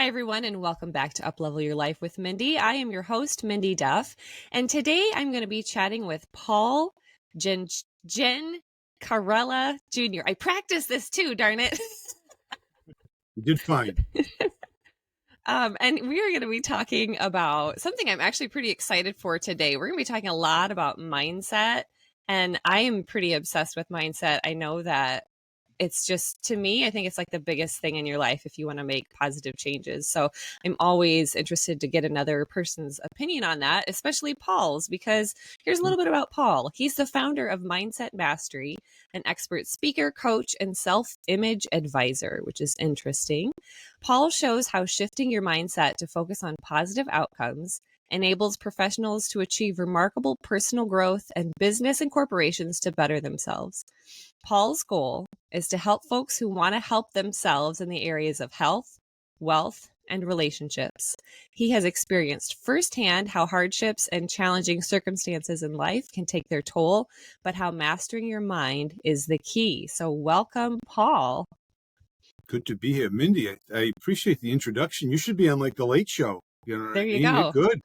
Hi, everyone, and welcome back to Uplevel Your Life with Mindy. I am your host, Mindy Duff, and today I'm going to be chatting with Paul Gencarella Jr. I practiced this too, darn it. You did fine. And we are going to be talking about something I'm actually pretty excited for today. We're going to be talking a lot about mindset, and I am pretty obsessed with mindset. I know that it's just, to me, I think it's like the biggest thing in your life if you want to make positive changes. So I'm always interested to get another person's opinion on that, especially Paul's, because here's a little bit about Paul. He's the founder of Mindset Mastery, an expert speaker, coach, and self-image advisor, which is interesting. Paul shows how shifting your mindset to focus on positive outcomes enables professionals to achieve remarkable personal growth and business and corporations to better themselves. Paul's goal is to help folks who want to help themselves in the areas of health, wealth, and relationships. He has experienced firsthand how hardships and challenging circumstances in life can take their toll, but how mastering your mind is the key. So welcome, Paul. Good to be here. Mindy, I appreciate the introduction. You should be on like the Late Show. You know what There I you mean? go. You're good.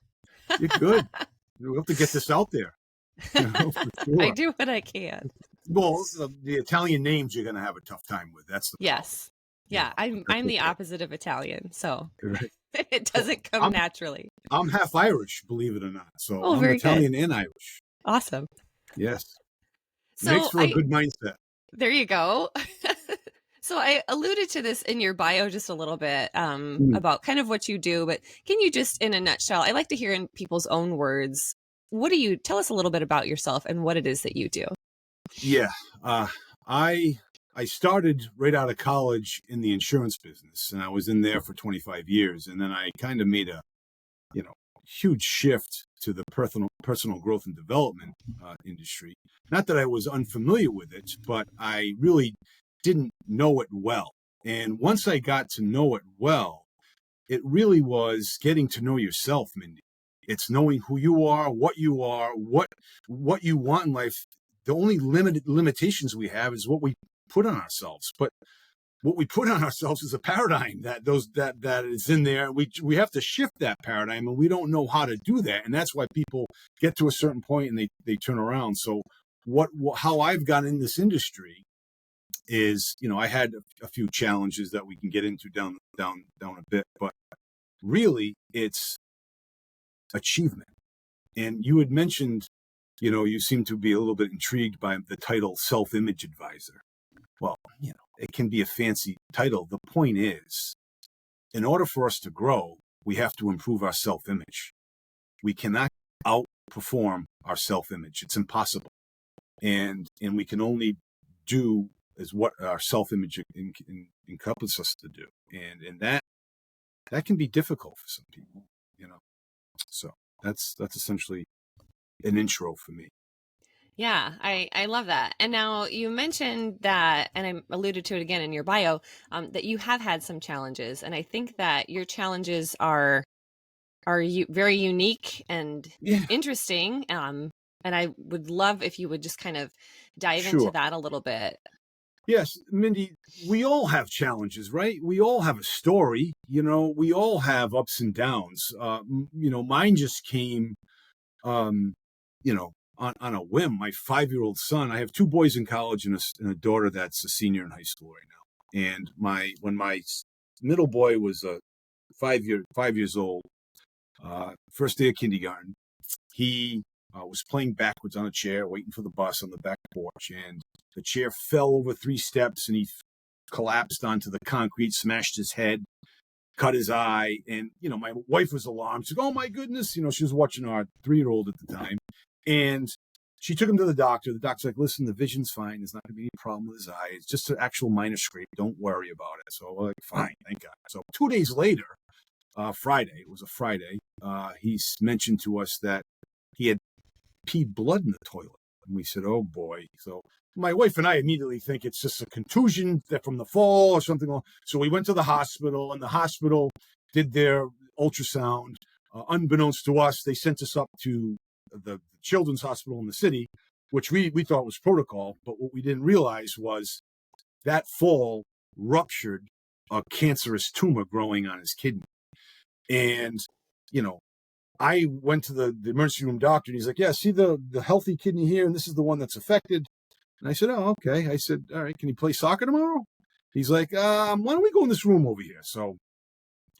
You're good. We'll have to get this out there. For sure. I do what I can. Well, the Italian names you're going to have a tough time with. That's the problem. Yes. Yeah, I'm the opposite of Italian, so Right. it doesn't come naturally. I'm half Irish, believe it or not. So I'm very Italian good. and Irish. Awesome. Yes. So Makes for a good mindset. There you go. So I alluded to this in your bio just a little bit about kind of what you do, but can you just, in a nutshell, I like to hear in people's own words, tell us a little bit about yourself and what it is that you do. Yeah. I started right out of college in the insurance business, and I was in there for 25 years. And then I kind of made a, huge shift to the personal growth and development industry. Not that I was unfamiliar with it, but I really didn't know it well. And once I got to know it well, it really was getting to know yourself, Mindy. It's knowing who you are, what you want in life. The only limitations we have is what we put on ourselves. But what we put on ourselves is a paradigm that is in there. We have to shift that paradigm, and we don't know how to do that. And that's why people get to a certain point and they turn around. So how I've gotten in this industry is, I had a few challenges that we can get into down a bit, but really it's achievement. And you had mentioned, you seem to be a little bit intrigued by the title self-image advisor. Well, it can be a fancy title. The point is, in order for us to grow, we have to improve our self-image. We cannot outperform our self-image. It's impossible. And we can only do is what our self-image encompasses us to do. And that can be difficult for some people, So that's essentially an intro for me. Yeah, I love that. And now you mentioned that, and I alluded to it again in your bio, that you have had some challenges. And I think that your challenges are very unique and interesting. And I would love if you would just kind of dive into that a little bit. Yes, Mindy, we all have challenges, right? We all have a story, we all have ups and downs. Mine just came, on a whim. My 5-year-old son, I have 2 boys in college and a daughter that's a senior in high school right now. And when my middle boy was 5 years old, first day of kindergarten, he was playing backwards on a chair, waiting for the bus on the back porch, and the chair fell over 3 steps, and he collapsed onto the concrete, smashed his head, cut his eye. And, my wife was alarmed. She's like, oh my goodness. She was watching our 3-year-old at the time. And she took him to the doctor. The doctor's like, listen, the vision's fine. There's not going to be any problem with his eye. It's just an actual minor scrape. Don't worry about it. So we're like, fine, thank God. So 2 days later, Friday, it was a Friday, he mentioned to us that he had peed blood in the toilet. And we said, oh boy. So my wife and I immediately think it's just a contusion from the fall or something. So we went to the hospital, and the hospital did their ultrasound. Unbeknownst to us, they sent us up to the children's hospital in the city, which we thought was protocol. But what we didn't realize was that fall ruptured a cancerous tumor growing on his kidney. And, you know, I went to the emergency room doctor, and he's like, yeah, see the healthy kidney here, and this is the one that's affected. And I said, oh, okay. I said, all right, can you play soccer tomorrow? He's like, why don't we go in this room over here? So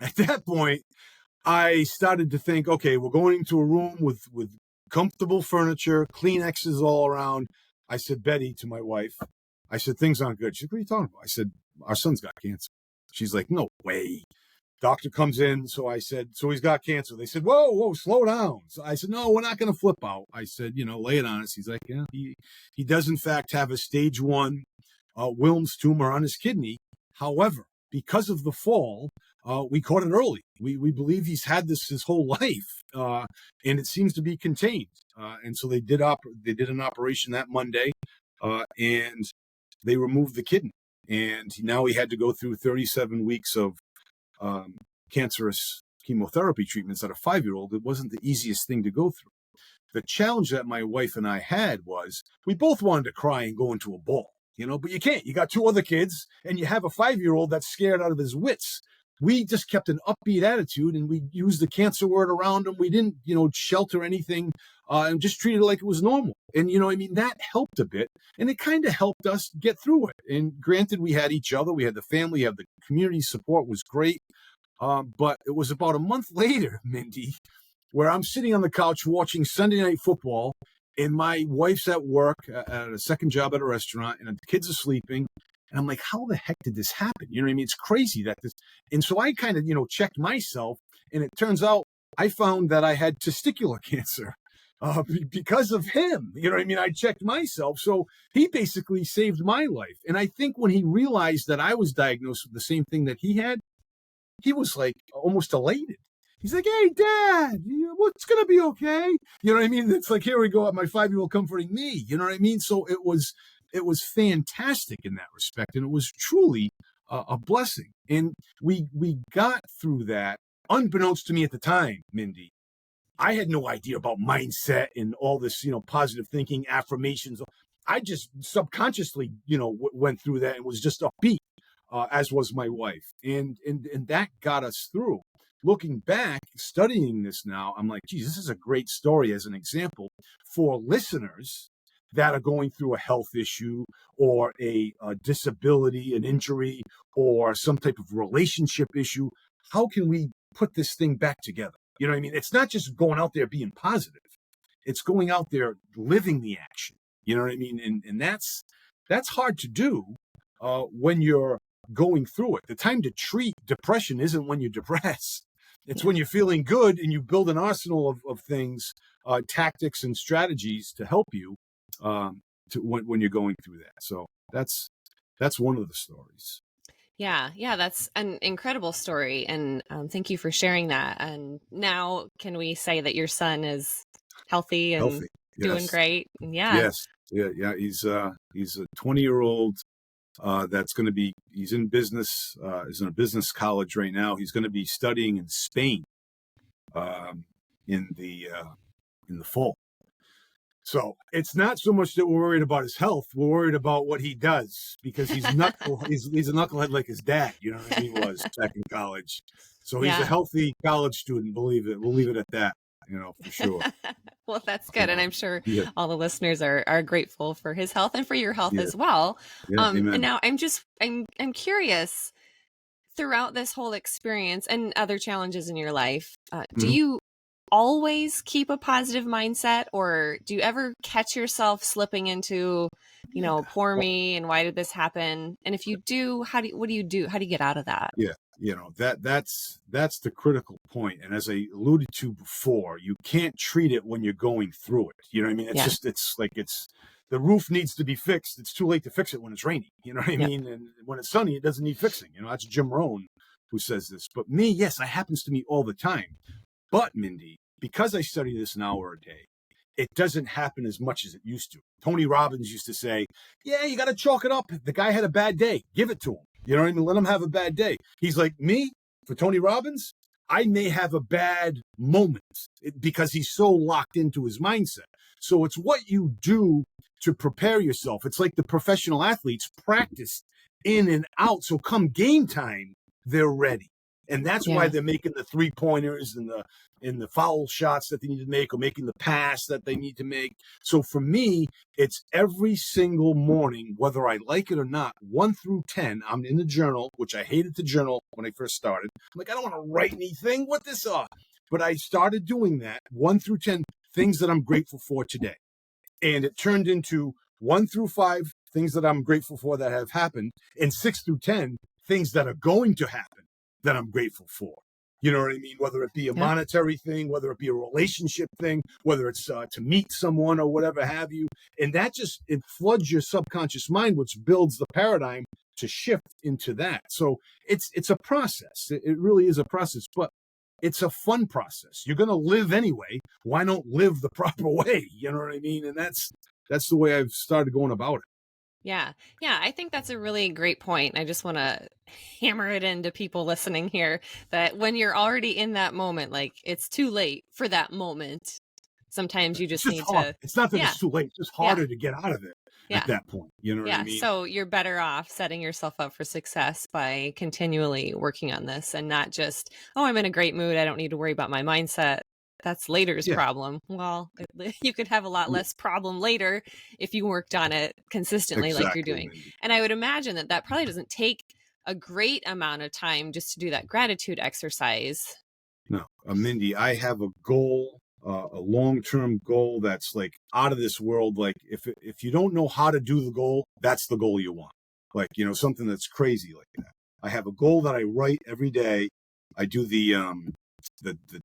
at that point, I started to think, okay, we're going into a room with comfortable furniture, Kleenexes all around. I said, Betty, to my wife, I said, things aren't good. She's like, what are you talking about? I said, our son's got cancer. She's like, no way. Doctor comes in. So I said, so he's got cancer. They said, whoa, slow down. So I said, no, we're not going to flip out. I said, lay it on us. He's like, yeah, he does in fact have a stage 1 Wilms tumor on his kidney. However, because of the fall, we caught it early. We believe he's had this his whole life, and it seems to be contained. And so they did an operation that Monday, and they removed the kidney. And now he had to go through 37 weeks of cancerous chemotherapy treatments at a 5-year-old. It wasn't the easiest thing to go through. The challenge that my wife and I had was we both wanted to cry and go into a ball, but you can't. You got 2 other kids and you have a 5-year-old that's scared out of his wits. We just kept an upbeat attitude, and we used the cancer word around him. We didn't, shelter anything, and just treated it like it was normal. And, that helped a bit, and it kind of helped us get through it. And granted, we had each other, we had the family, the community support was great. But it was about a month later, Mindy, where I'm sitting on the couch watching Sunday Night Football, and my wife's at work at a second job at a restaurant, and the kids are sleeping. And I'm like, how the heck did this happen? You know what I mean? It's crazy that this. And so I kind of, checked myself, and it turns out I found that I had testicular cancer because of him. You know what I mean? I checked myself. So he basically saved my life. And I think when he realized that I was diagnosed with the same thing that he had, he was like almost elated. He's like, hey, Dad, what's going to be okay? You know what I mean? It's like, here we go, my 5-year-old comforting me. You know what I mean? So it was fantastic in that respect. And it was truly a blessing. And we got through that, unbeknownst to me at the time, Mindy. I had no idea about mindset and all this, positive thinking, affirmations. I just subconsciously, went through that and was just upbeat, as was my wife. And that got us through. Looking back, studying this now, I'm like, geez, this is a great story as an example for listeners that are going through a health issue or a disability, an injury, or some type of relationship issue. How can we put this thing back together? You know what I mean? It's not just going out there being positive. It's going out there living the action. You know what I mean? And that's hard to do when you're going through it. The time to treat depression isn't when you're depressed. It's when you're feeling good and you build an arsenal of things, tactics and strategies to help you when you're going through that. So that's one of the stories. Yeah, that's an incredible story, and thank you for sharing that. And now, can we say that your son is healthy and doing great? Yeah. Yes. Yeah. He's a 20-year-old that's going to be. He's in business. He's in a business college right now. He's going to be studying in Spain in the fall. So it's not so much that we're worried about his health. We're worried about what he does, because he's a knucklehead like his dad, he was back in college. So he's a healthy college student, believe it. We'll leave it at that, for sure. Well, that's good. And I'm sure all the listeners are grateful for his health and for your health as well. And now I'm curious, throughout this whole experience and other challenges in your life, do you always keep a positive mindset, or do you ever catch yourself slipping into, poor me and why did this happen? And if you do, what do you do? How do you get out of that? Yeah. That's the critical point. And as I alluded to before, you can't treat it when you're going through it. You know what I mean? It's the roof needs to be fixed. It's too late to fix it when it's raining. You know what I mean? And when it's sunny, it doesn't need fixing. That's Jim Rohn who says this. But me, yes, it happens to me all the time. But Mindy, because I study this an hour a day, it doesn't happen as much as it used to. Tony Robbins used to say, yeah, you got to chalk it up. The guy had a bad day. Give it to him. You know what I mean? Let him have a bad day. He's like, me, for Tony Robbins, I may have a bad moment because he's so locked into his mindset. So it's what you do to prepare yourself. It's like the professional athletes practice in and out. So come game time, they're ready. And that's why Yeah. they're making the 3-pointers and the foul shots that they need to make, or making the pass that they need to make. So for me, it's every single morning, whether I like it or not, 1 through 10, I'm in the journal, which I hated to journal when I first started. I'm like, I don't want to write anything. What this are? But I started doing that, 1 through 10, things that I'm grateful for today. And it turned into 1 through 5, things that I'm grateful for that have happened, and 6 through 10, things that are going to happen that I'm grateful for. You know what I mean? Whether it be a Yeah. monetary thing, whether it be a relationship thing, whether it's to meet someone or whatever have you. And that just, it floods your subconscious mind, which builds the paradigm to shift into that. So it's a process. It really is a process, but it's a fun process. You're going to live anyway. Why not live the proper way? You know what I mean? And that's the way I've started going about it. Yeah. Yeah. I think that's a really great point. I just want to hammer it into people listening here that when you're already in that moment, like it's too late for that moment. Sometimes you It's just just need hard. to, It's not that yeah, it's too late. It's just yeah, harder to get out of it at yeah, that point. You know what I yeah. mean? So you're better off setting yourself up for success by continually working on this and not just, oh, I'm in a great mood. I don't need to worry about my mindset. That's later's Yeah. problem. Well, you could have a lot Yeah. less problem later if you worked on it consistently like you're Exactly, doing. Mindy. And I would imagine that that probably doesn't take a great amount of time just to do that gratitude exercise. No, Mindy, I have a goal, a long-term goal that's like out of this world. Like if you don't know how to do the goal, that's the goal you want. Like, something that's crazy like that. I have a goal that I write every day. I do the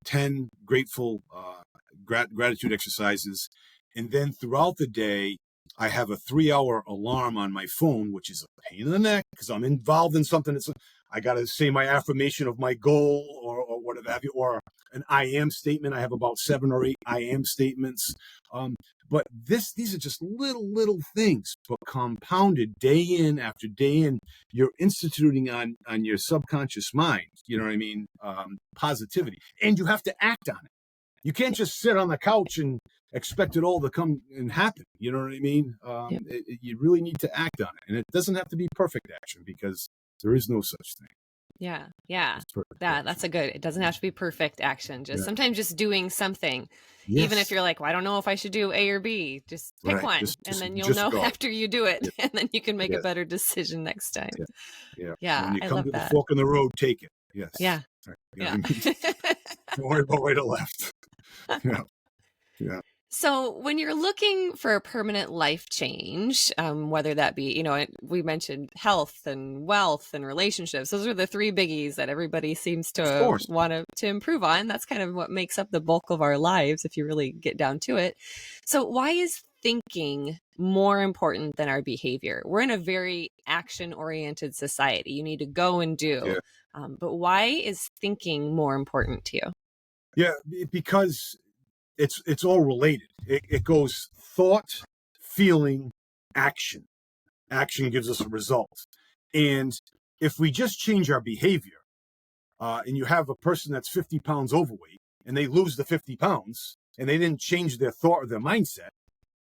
10 grateful gratitude exercises, and then throughout the day, I have a 3-hour alarm on my phone, which is a pain in the neck because I'm involved in something that's I got to say my affirmation of my goal, or whatever have you, or an I am statement. I have about 7 or 8 I am statements. But these are just little things, but compounded day in after day in, you're instituting on your subconscious mind. You know what I mean? Positivity, and you have to act on it. You can't just sit on the couch and expect it all to come and happen. You know what I mean? Yep. You really need to act on it, and it doesn't have to be perfect action because there is no such thing Yeah. Yeah. as perfect That's action. a good, it doesn't have to be perfect action. Just Yeah. sometimes just doing something, even if Yes. you're like, well, I don't know if I should do A or B, just pick Right. one Just and just then you'll just know go. after you do it Yeah. and then you can make a Yes. better decision next time. Yeah. Yeah. When Yeah. you I come love to the that. fork in the road, take it. Yes. Yeah. Right. You know Yeah. what I mean? Don't worry about right or left. Yeah. Yeah. So, when you're looking for a permanent life change, whether that be, we mentioned health and wealth and relationships, those are the three biggies that everybody seems Of to course. want to improve on. That's kind of what makes up the bulk of our lives if you really get down to it. So, why is thinking more important than our behavior? We're in a very action oriented society. You need to go and do. Yeah. But why is thinking more important to you? Yeah. Because it's all related. It goes thought, feeling, action. Action gives us a result. And if we just change our behavior, and you have a person that's 50 pounds overweight and they lose the 50 pounds and they didn't change their thought or their mindset,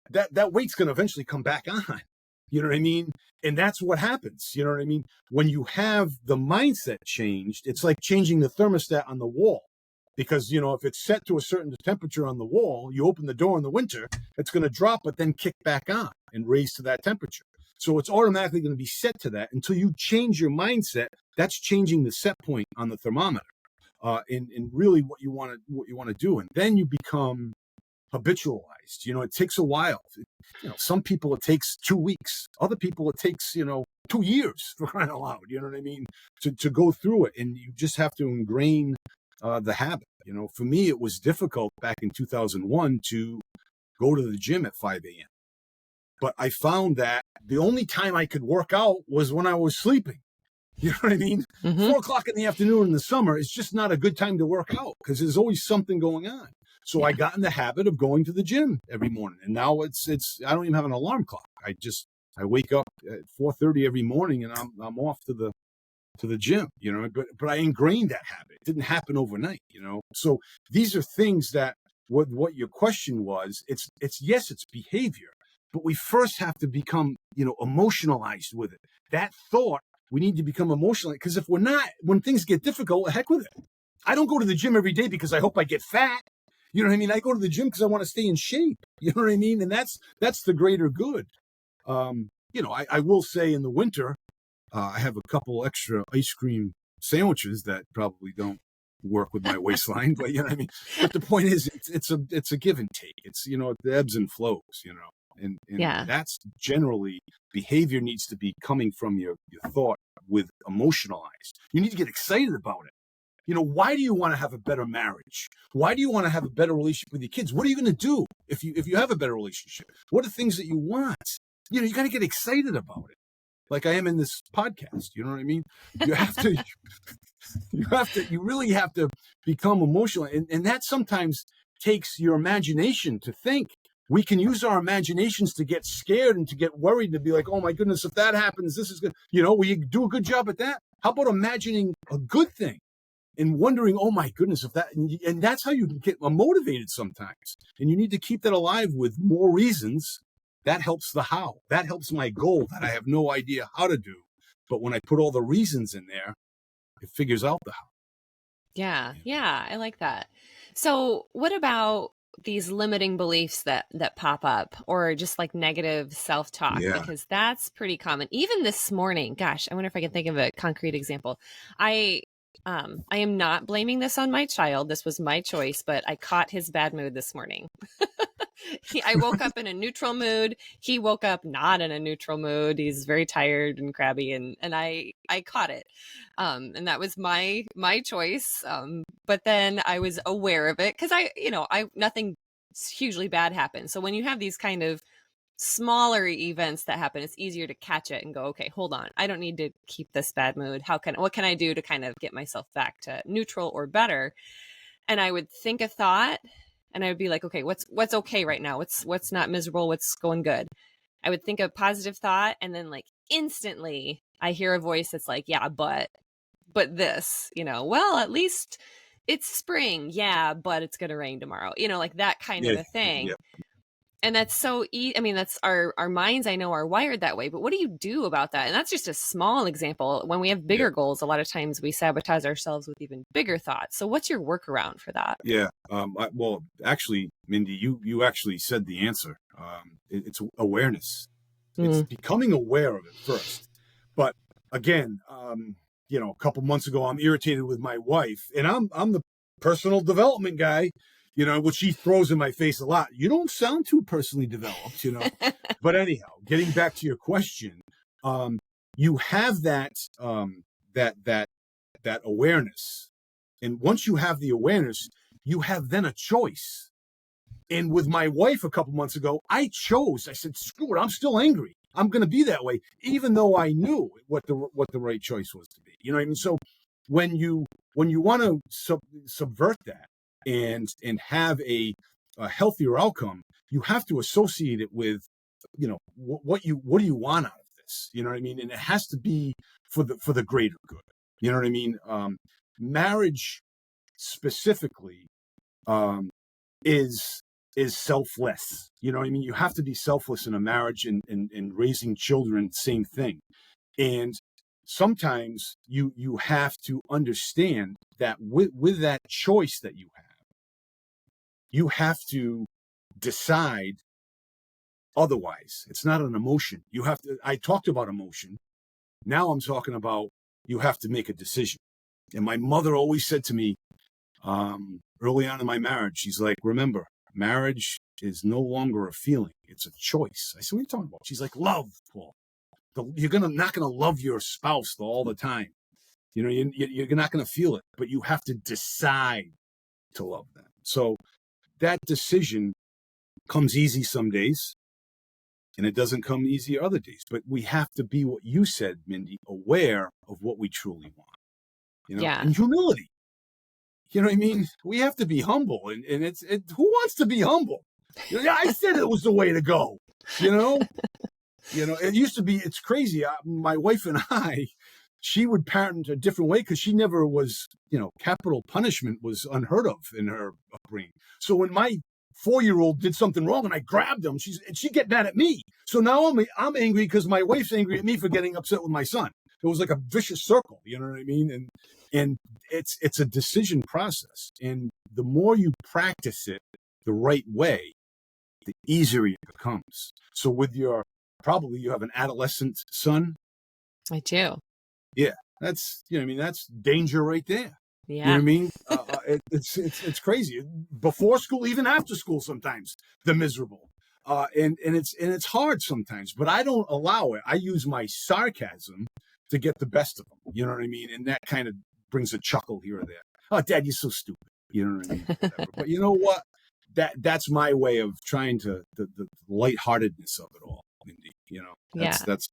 that weight's going to eventually come back on. You know what I mean? And that's what happens. You know what I mean? When you have the mindset changed, it's like changing the thermostat on the wall. Because, if it's set to a certain temperature on the wall, you open the door in the winter, it's going to drop, but then kick back on and raise to that temperature. So it's automatically going to be set to that until you change your mindset. That's changing the set point on the thermometer. And really what you want to do. And then you become habitualized. It takes a while. Some people it takes 2 weeks. Other people it takes, 2 years, for crying out loud. You know what I mean? To go through it. And you just have to ingrain the habit. For me, it was difficult back in 2001 to go to the gym at 5 a.m. But I found that the only time I could work out was when I was sleeping. You know what I mean? Mm-hmm. 4 o'clock in the afternoon in the summer is just not a good time to work out because there's always something going on. So I Yeah. got in the habit of going to the gym every morning, and now it's I don't even have an alarm clock. I wake up at 4:30 every morning, and I'm off to the gym. But I ingrained that habit. It didn't happen overnight. So these are things that what your question was. It's yes, it's behavior, but we first have to become emotionalized with it. That thought We need to become emotional, because if we're not, when things get difficult, heck with it. I don't go to the gym every day because I hope I get fat. You know what I mean? I go to the gym because I want to stay in shape. You know what I mean? And that's the greater good. I will say in the winter, I have a couple extra ice cream sandwiches that probably don't work with my waistline, but you know what I mean? But the point is, it's a give and take. It's, the ebbs and flows, and Yeah. that's generally behavior needs to be coming from your thought with emotionalized. You need to get excited about it. Why do you want to have a better marriage? Why do you want to have a better relationship with your kids? What are you going to do if you have a better relationship? What are things that you want? You got to get excited about it. Like I am in this podcast. You know what I mean? You have to, you really have to become emotional. And that sometimes takes your imagination to think. We can use our imaginations to get scared and to get worried, to be like, oh my goodness, if that happens, this is good. We do a good job at that. How about imagining a good thing? And wondering, oh my goodness, if that, and that's how you get motivated sometimes. And you need to keep that alive with more reasons. That helps the how. That helps my goal that I have no idea how to do. But when I put all the reasons in there, it figures out the how. Yeah, I like that. So what about these limiting beliefs that pop up, or just like negative self-talk? Yeah. Because that's pretty common. Even this morning, gosh, I wonder if I can think of a concrete example. I am not blaming this on my child. This was my choice, but I caught his bad mood this morning. I woke up in a neutral mood. He woke up not in a neutral mood. He's very tired and crabby, and I caught it. And that was my choice. But then I was aware of it because nothing hugely bad happened. So when you have these kind of smaller events that happen, it's easier to catch it and go, okay, hold on, I don't need to keep this bad mood. What can I do to kind of get myself back to neutral or better? And I would think a thought, and I would be like, okay, what's okay right now? What's not miserable? What's going good? I would think a positive thought, and then like instantly I hear a voice that's like, yeah, but this, well, at least it's spring. Yeah, but it's going to rain tomorrow. Like that kind of a thing. Yeah. And that's so I mean, that's our minds, I know, are wired that way. But what do you do about that? And that's just a small example. When we have bigger goals, a lot of times we sabotage ourselves with even bigger thoughts. So what's your workaround for that? Yeah. Well, actually, Mindy, you actually said the answer. It's awareness. It's becoming aware of it first. But again, a couple months ago, I'm irritated with my wife, and I'm the personal development guy. Which she throws in my face a lot. You don't sound too personally developed, But anyhow, getting back to your question, you have that awareness, and once you have the awareness, you have then a choice. And with my wife a couple months ago, I said, screw it, I'm still angry. I'm going to be that way, even though I knew what the right choice was to be. You know what I mean? So when you want to subvert that, and have a healthier outcome, you have to associate it with, what do you want out of this? You know what I mean? And it has to be for the greater good. You know what I mean? Marriage specifically is selfless. You know what I mean? You have to be selfless in a marriage, and raising children, same thing. And sometimes you have to understand that with that choice that you have to decide otherwise. It's not an emotion. I talked about emotion. Now I'm talking about, you have to make a decision. And my mother always said to me, early on in my marriage, she's like, remember, marriage is no longer a feeling. It's a choice. I said, what are you talking about? She's like, love, Paul. You're not going to love your spouse all the time. You're not going to feel it, but you have to decide to love them. So that decision comes easy some days, and it doesn't come easy other days. But we have to be, what you said, Mindy, aware of what we truly want. And humility. You know what I mean? We have to be humble, and who wants to be humble? I said it was the way to go. It used to be. It's crazy. My wife and I, she would parent a different way because she never was, capital punishment was unheard of in her upbringing. So when my 4-year-old did something wrong and I grabbed him, she get mad at me. So now I'm angry because my wife's angry at me for getting upset with my son. it was like a vicious circle. You know what I mean? And it's a decision process. And the more you practice it the right way, the easier it becomes. So with probably you have an adolescent son. I do. Yeah, that's, you know what I mean? That's danger right there. You know Yeah. what I mean? It's crazy. Before school, even after school, sometimes they're miserable. And it's hard sometimes, but I don't allow it. I use my sarcasm to get the best of them. You know what I mean? And that kind of brings a chuckle here or there. Oh, Dad, you're so stupid. You know what I mean? Whatever. But you know what? That's my way of trying to the lightheartedness of it all, Mindy. You know, Yeah. that's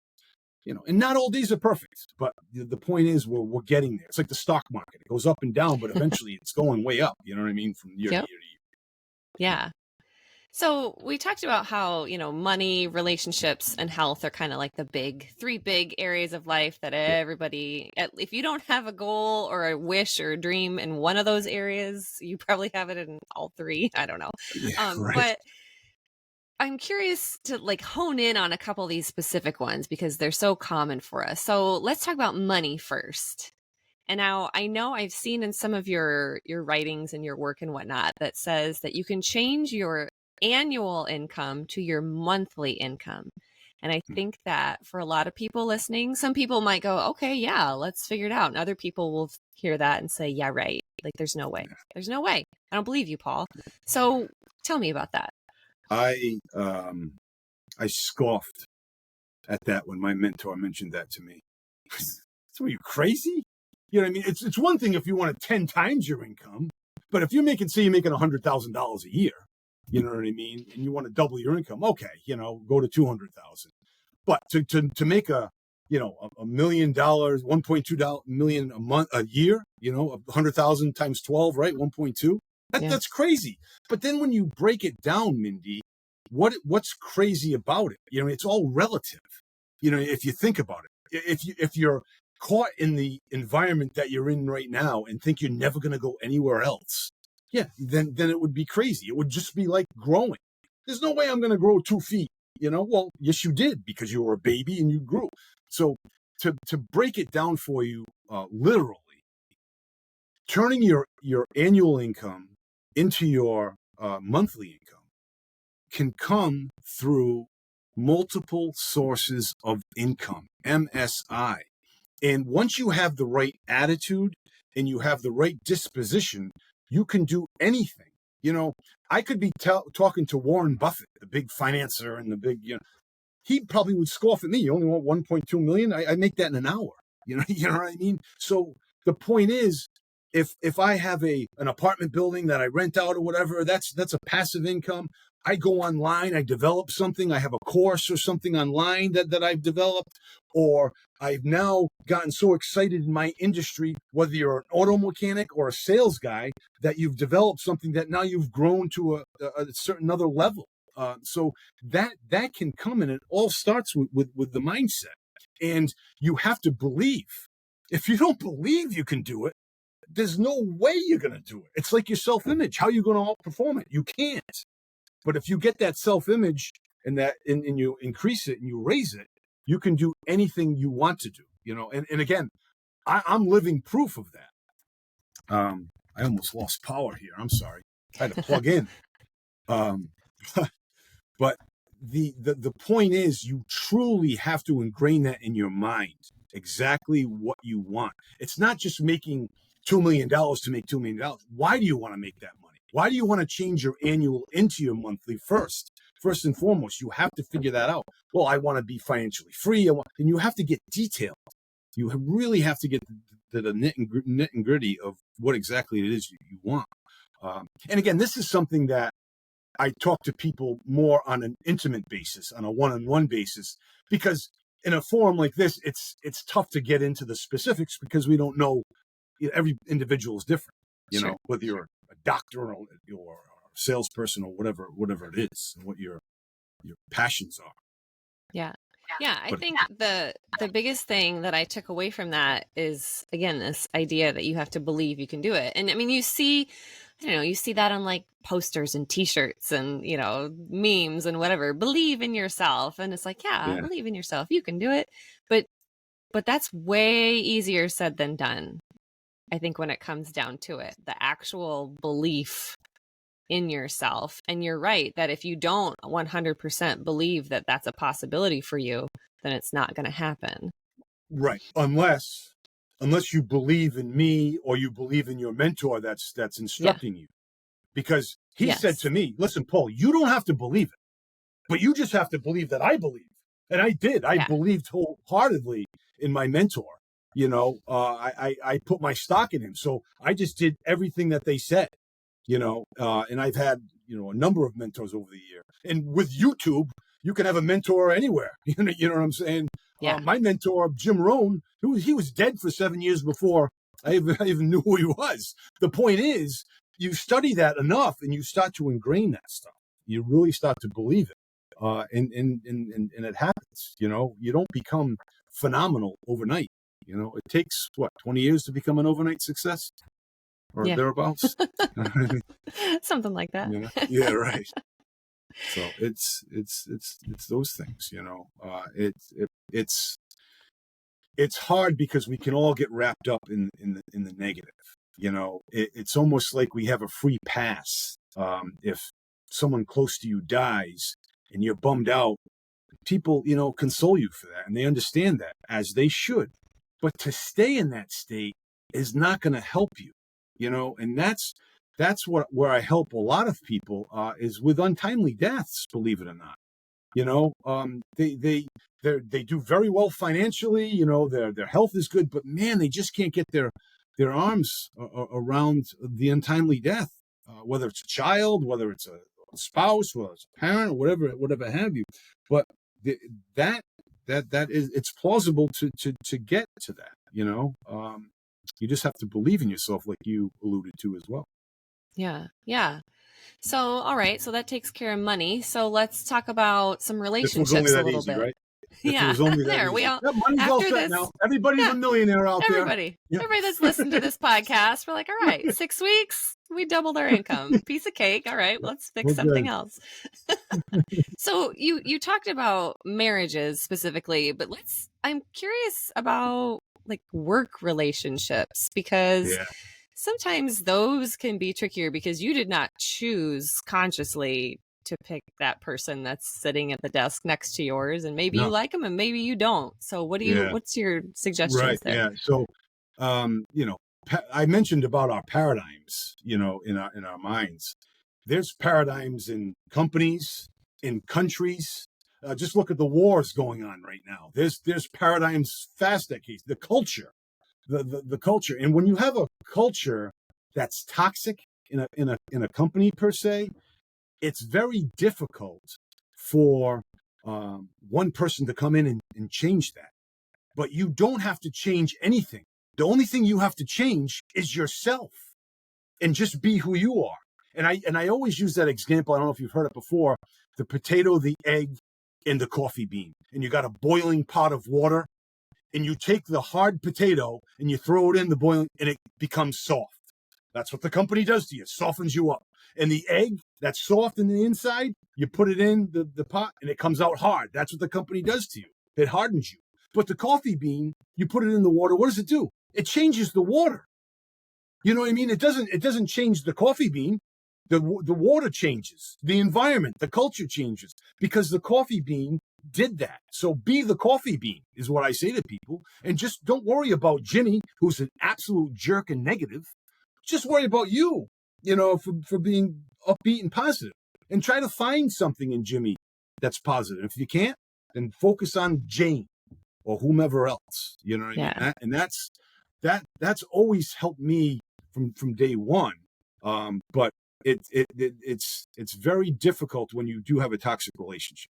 and not all days are perfect, but the point is we're getting there. It's like the stock market; it goes up and down, but eventually it's going way up. You know what I mean? From year to Yep. year to year. Yeah. So we talked about how, money, relationships, and health are kind of like the three big areas of life that Yeah, everybody, if you don't have a goal or a wish or a dream in one of those areas, you probably have it in all three. I don't know. yeah, right. But I'm curious to like hone in on a couple of these specific ones because they're so common for us. So let's talk about money first. And now I know I've seen in some of your writings and your work and whatnot that says that you can change your annual income to your monthly income. And I think that for a lot of people listening, some people might go, okay, yeah, let's figure it out. And other people will hear that and say, yeah, right. Like there's no way. There's no way. I don't believe you, Paul. So tell me about that. I scoffed at that when my mentor mentioned that to me. So are you crazy? You know what I mean? It's one thing if you want to 10 times your income, but if you're say you're making $100,000 a year, you know what I mean, and you want to double your income, okay, go to 200,000. But to make $1 million, $1.2 million a year, 100,000 times 12, right? 1.2. Yeah. That's crazy. But then when you break it down, Mindy, what's crazy about it? It's all relative. If you think about it, if you're caught in the environment that you're in right now and think you're never going to go anywhere else, yeah, then it would be crazy. It would just be like growing. There's no way I'm going to grow 2 feet. Well, yes, you did because you were a baby and you grew. So to break it down for you, literally, turning your annual income into your monthly income can come through multiple sources of income, MSI. And once you have the right attitude and you have the right disposition, you can do anything. I could be talking to Warren Buffett, the big financier and the big, he probably would scoff at me. You only want 1.2 million. I make that in an hour. You know what I mean? So the point is, if I have an apartment building that I rent out or whatever, that's a passive income. I go online, I develop something, I have a course or something online that I've developed, or I've now gotten so excited in my industry, whether you're an auto mechanic or a sales guy, that you've developed something that now you've grown to a certain other level. So that can come, and it all starts with the mindset. And you have to believe. If you don't believe you can do it, there's no way you're going to do it. It's like your self-image. How are you going to outperform it? You can't. But if you get that self-image and you increase it and you raise it, you can do anything you want to do. And again, I'm living proof of that. I almost lost power here. I'm sorry. I had to plug in. But the point is, you truly have to ingrain that in your mind, exactly what you want. It's not just making $2 million to make $2 million. Why do you want to make that money? Why do you want to change your annual into your monthly first? First and foremost, you have to figure that out. Well, I want to be financially free. And you have to get detailed. You really have to get to the nit and gritty of what exactly it is you want. And again, this is something that I talk to people more on an intimate basis, on a one-on-one basis, because in a forum like this, it's tough to get into the specifics because we don't know. Every individual is different. Sure. Whether you're a doctor or a salesperson or whatever it is, and what your passions are. Yeah. Yeah, I But think the biggest thing that I took away from that is again this idea that you have to believe you can do it. And I mean, you see that on like posters and t-shirts and, memes and whatever. Believe in yourself. And it's like, yeah, yeah, believe in yourself. You can do it. But But that's way easier said than done, I think, when it comes down to it. The actual belief in yourself. And you're right that if you don't 100% believe that that's a possibility for you, then it's not going to happen. Right. Unless you believe in me or you believe in your mentor that's Yeah. instructing you. Because he said Yes. to me, listen, Paul, you don't have to believe it, but you just have to believe that I believe. And I did. I Yeah. believed wholeheartedly in my mentor. I put my stock in him. So I just did everything that they said, and I've had, a number of mentors over the year. And with YouTube, you can have a mentor anywhere. You know what I'm saying? Yeah. My mentor, Jim Rohn, he was dead for 7 years before I even knew who he was. The point is, you study that enough and you start to ingrain that stuff. You really start to believe it. And it happens, you don't become phenomenal overnight. It takes 20 years to become an overnight success or Yeah. thereabouts. Something like that. Yeah, right. So it's those things, it's hard because we can all get wrapped up in the negative. It's almost like we have a free pass. If someone close to you dies and you're bummed out, people, console you for that, and they understand that, as they should. But to stay in that state is not going to help you, and that's where I help a lot of people is with untimely deaths, believe it or not. They do very well financially, their health is good, but man, they just can't get their arms around the untimely death, whether it's a child, whether it's a spouse, whether it's a parent, whatever have you. But that is, it's plausible to get to that. You just have to believe in yourself, like you alluded to as well. Yeah. Yeah. So, all right. So that takes care of money. So let's talk about some If it was only relationships a that little easy, bit. right? If it Yeah. was only that There we easy. all, Yeah, money's all after set this, now. Everybody's yeah, a millionaire out there. everybody, Yeah. everybody that's listened to this podcast, we're like, all right, 6 weeks, we doubled our income. Piece of cake. All right, let's fix We're something good. else. So you talked about marriages specifically, but I'm curious about like work relationships, because Yeah. sometimes those can be trickier because you did not choose consciously to pick that person that's sitting at the desk next to yours, and maybe you No. like them and maybe you don't. So Yeah. what's your Right. suggestions there? Yeah. So, I mentioned about our paradigms, in our minds. There's paradigms in companies, in countries. Just look at the wars going on right now. There's paradigms, fast decades, the culture, the culture. And when you have a culture that's toxic in a company per se, it's very difficult for one person to come in and change that. But you don't have to change anything. The only thing you have to change is yourself, and just be who you are. And I always use that example. I don't know if you've heard it before: the potato, the egg, and the coffee bean. And you got a boiling pot of water, and you take the hard potato and you throw it in the boiling, and it becomes soft. That's what the company does to you, softens you up. And the egg that's soft in the inside, you put it in the pot and it comes out hard. That's what the company does to you. It hardens you. But the coffee bean, you put it in the water. What does it do? It changes the water. You know what I mean? It doesn't change the coffee bean. The water changes. The environment, the culture changes, because the coffee bean did that. So be the coffee bean is what I say to people. And just don't worry about Jimmy, who's an absolute jerk and negative. Just worry about you, for being upbeat and positive, and try to find something in Jimmy that's positive. If you can't, then focus on Jane or whomever else. You know what I Yeah. mean? That's always helped me from day one. But it's very difficult when you do have a toxic relationship.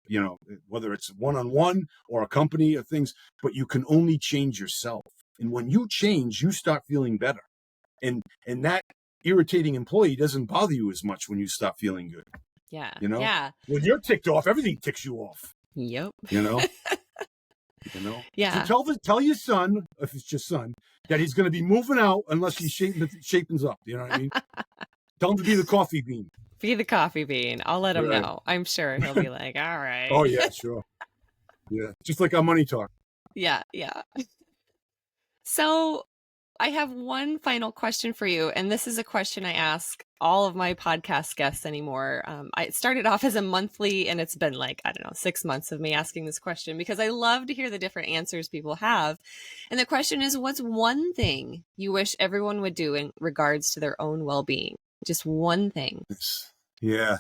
Whether it's one-on-one or a company or things. But you can only change yourself, and when you change, you start feeling better. And that irritating employee doesn't bother you as much when you stop feeling good. Yeah. You know, Yeah. when you're ticked off, everything ticks you off. Yep. You know. So Yeah. tell your son, if it's your son, that he's going to be moving out unless he shapens up. You know what I mean? Tell him to be the coffee bean. Be the coffee bean. I'll let him Right. know. I'm sure he'll be like, all right. Oh yeah, sure. Yeah, just like our money talk. Yeah. Yeah. So I have one final question for you, and this is a question I ask all of my podcast guests anymore. I started off as a monthly, and it's been like, I don't know, 6 months of me asking this question because I love to hear the different answers people have. And the question is, what's one thing you wish everyone would do in regards to their own well-being? Just one thing. Yeah,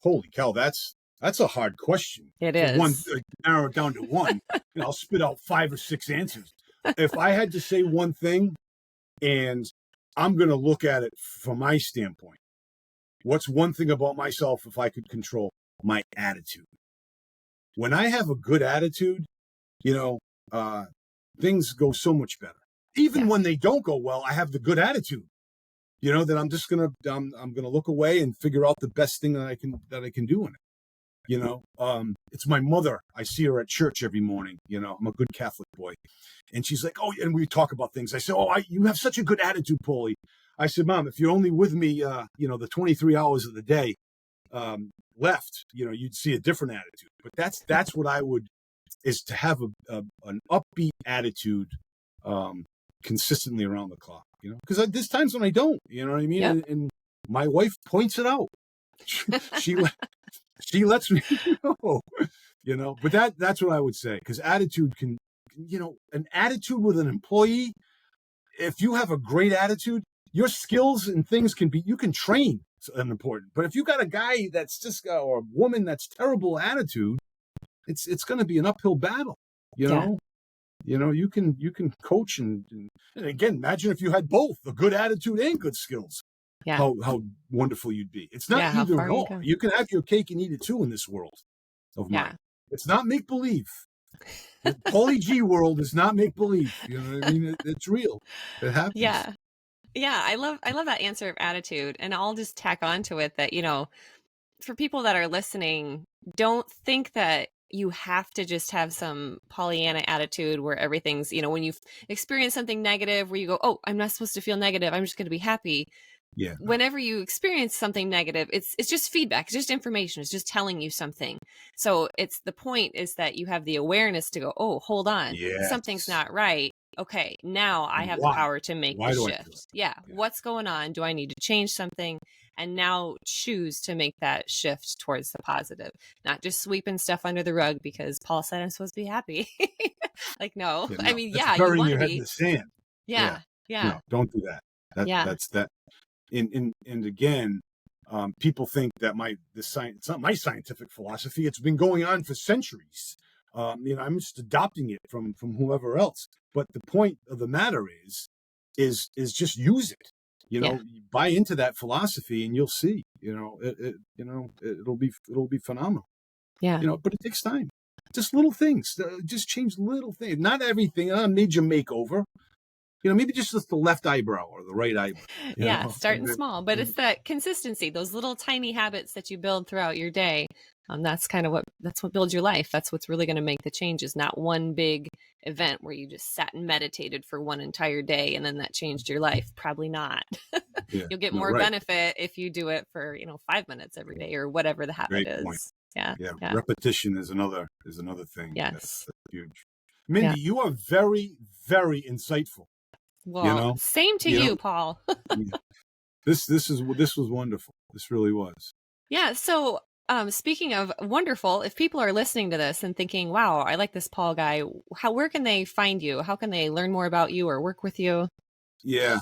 holy cow, that's a hard question. It For one, is. narrow it down to one, I'll spit out 5 or 6 answers. If I had to say one thing, and I'm going to look at it from my standpoint, what's one thing about myself if I could control? My attitude. When I have a good attitude, you know, things go so much better. Even Yeah. when they don't go well, I have the good attitude. That I'm just I'm gonna look away and figure out the best thing that I can do in it. It's my mother. I see her at church every morning. I'm a good Catholic boy, and she's like, "Oh," and we talk about things. I say, "Oh, you have such a good attitude, Paulie." I said, "Mom, if you're only with me, the 23 hours of the day left, you'd see a different attitude." But that's what I would is to have an upbeat attitude consistently around the clock. Because there's times when I don't. You know what I mean? Yep. And my wife points it out. she she lets me know. But that's what I would say, because attitude can, an attitude with an employee. If you have a great attitude, your skills and things you can train an important. But if you got a guy that's just or a woman that's terrible attitude, it's going to be an uphill battle. You Yeah. know. You can coach and again, imagine if you had both a good attitude and good skills. Yeah. How wonderful you'd be. It's not How either far you or. go. You can have your cake and eat it too in this world of Yeah. mine. It's not make believe. The Paulie G world is not make believe. You know what I mean? It's real. It happens. Yeah. Yeah. I love that answer of attitude. And I'll just tack on to it that, for people that are listening, don't think that you have to just have some Pollyanna attitude where everything's, when you experience something negative where you go, oh, I'm not supposed to feel negative, I'm just going to be happy. Yeah. Whenever you experience something negative, it's just feedback, it's just information, it's just telling you something. So the point is that you have the awareness to go, oh, hold on, something's Yes. not right. Okay, now I have the Why? power to make Why the do I do it? shift. Yeah, what's going on? Do I need to change something? And now choose to make that shift towards the positive, not just sweeping stuff under the rug because Paul said I'm supposed to be happy. Like, no, Yeah, I no, mean, that's yeah, you burying want to your head in be. the sand. Yeah. Yeah, yeah, No, don't do that. yeah, That's that. And again, people think that it's not my scientific philosophy. It's been going on for centuries. I'm just adopting it from whoever else. But the point of the matter is just use it. yeah, Buy into that philosophy, and you'll see. It'll be phenomenal. yeah. But it takes time. Just little things. Just change little things. Not everything. A major makeover. Maybe just the left eyebrow or the right eyebrow. Yeah, starting small, but it's that consistency, those little tiny habits that you build throughout your day. That's what builds your life. That's what's really going to make the changes, not one big event where you just sat and meditated for one entire day and then that changed your life. Probably not. Yeah. You'll get No, more right. benefit if you do it for, 5 minutes every day or whatever the habit Great point. is. Yeah. Yeah. Yeah. Repetition is another thing. Yes. That's huge. Mindy, Yeah. you are very, very insightful. Well, same to you, Paul. This was wonderful. This really was. Yeah. So, speaking of wonderful, if people are listening to this and thinking, "Wow, I like this Paul guy," where can they find you? How can they learn more about you or work with you? Yeah,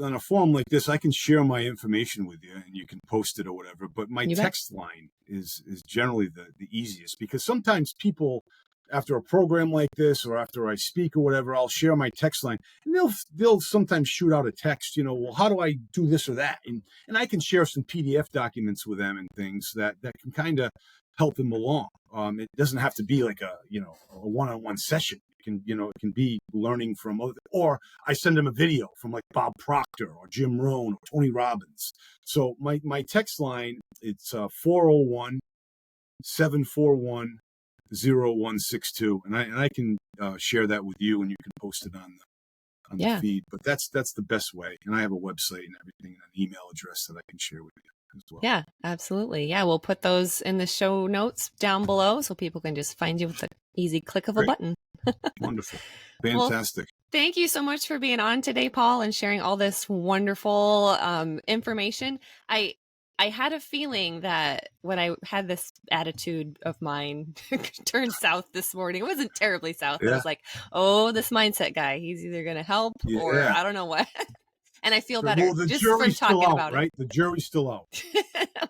on a forum like this, I can share my information with you, and you can post it or whatever. But my You bet. text line is generally the easiest, because sometimes people, after a program like this or after I speak or whatever, I'll share my text line, and they'll sometimes shoot out a text. Well, how do I do this or that? And I can share some PDF documents with them and things that can kind of help them along. It doesn't have to be like a one-on-one session. It can be learning from other, or I send them a video from like Bob Proctor or Jim Rohn or Tony Robbins. So my text line, it's 401-741-0162. And I can share that with you, and you can post it on the feed. But that's the best way. And I have a website and everything, and an email address that I can share with you as well. Yeah, absolutely. Yeah, we'll put those in the show notes down below so people can just find you with the easy click of a button. Wonderful. Well, Fantastic. thank you so much for being on today, Paul, and sharing all this wonderful information. I I had a feeling that when I had this attitude of mine turned south this morning, it wasn't terribly south, but I Yeah. was like, oh, this mindset guy, he's either going to help or Yeah. I don't know what. And I feel better Well, the just from jury's still talking out, about it. right? The jury's still out.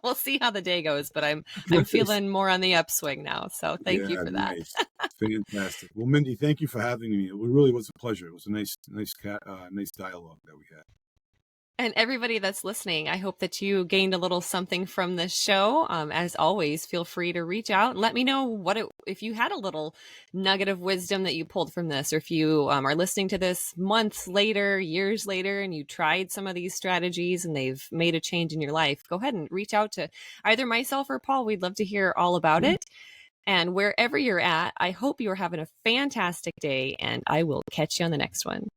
We'll see how the day goes, but I'm feeling more on the upswing now. So thank you Yeah, for that. nice. Fantastic. Well, Mindy, thank you for having me. It really was a pleasure. It was a nice dialogue that we had. And everybody that's listening, I hope that you gained a little something from this show. As always, feel free to reach out and let me know if you had a little nugget of wisdom that you pulled from this, or if you are listening to this months later, years later, and you tried some of these strategies and they've made a change in your life. Go ahead and reach out to either myself or Paul. We'd love to hear all about Yeah. it. And wherever you're at, I hope you're having a fantastic day, and I will catch you on the next one.